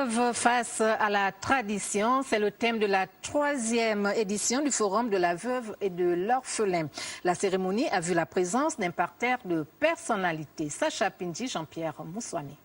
veuve face à la tradition, c'est le thème de la 3e édition du Forum de la veuve et de l'orphelin. La cérémonie a vu la présence d'un parterre de personnalités. Sacha Pindi, Jean-Pierre Moussouani.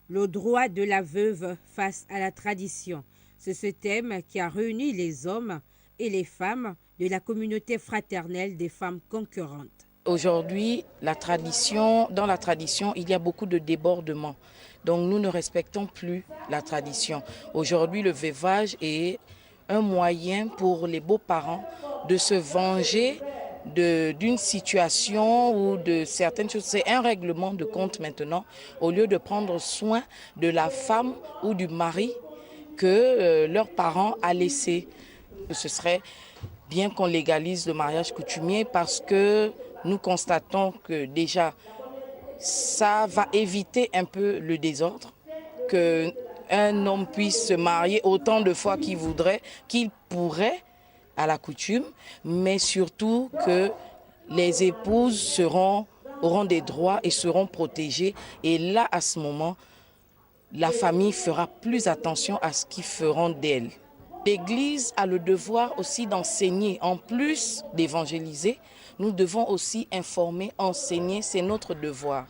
Le droit de la veuve face à la tradition, c'est ce thème qui a réuni les hommes et les femmes de la communauté fraternelle des femmes concurrentes. Aujourd'hui, dans la tradition, il y a beaucoup de débordements. Donc nous ne respectons plus la tradition. Aujourd'hui, le veuvage est un moyen pour les beaux-parents de se venger d'une situation ou de certaines choses. C'est un règlement de compte maintenant, au lieu de prendre soin de la femme ou du mari que leurs parents a laissé. Ce serait bien qu'on légalise le mariage coutumier parce que nous constatons que déjà, ça va éviter un peu le désordre, qu'un homme puisse se marier autant de fois qu'il voudrait, qu'il pourrait à la coutume, mais surtout que les épouses auront des droits et seront protégées. Et là, à ce moment, la famille fera plus attention à ce qu'ils feront d'elle. L'Église a le devoir aussi d'enseigner, en plus d'évangéliser. Nous devons aussi informer, enseigner, c'est notre devoir.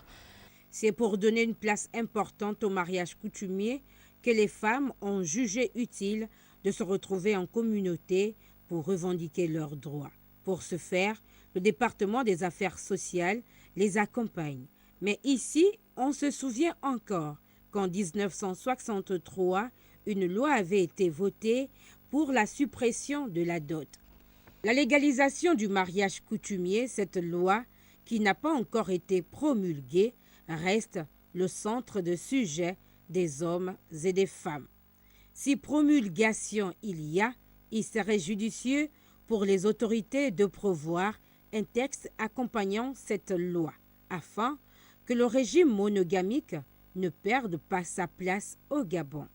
C'est pour donner une place importante au mariage coutumier que les femmes ont jugé utile de se retrouver en communauté pour revendiquer leurs droits. Pour ce faire, le département des affaires sociales les accompagne. Mais ici, on se souvient encore qu'en 1963, une loi avait été votée pour la suppression de la dot. La légalisation du mariage coutumier, cette loi qui n'a pas encore été promulguée, reste le centre de sujet des hommes et des femmes. Si promulgation il y a, il serait judicieux pour les autorités de prévoir un texte accompagnant cette loi, afin que le régime monogamique ne perde pas sa place au Gabon.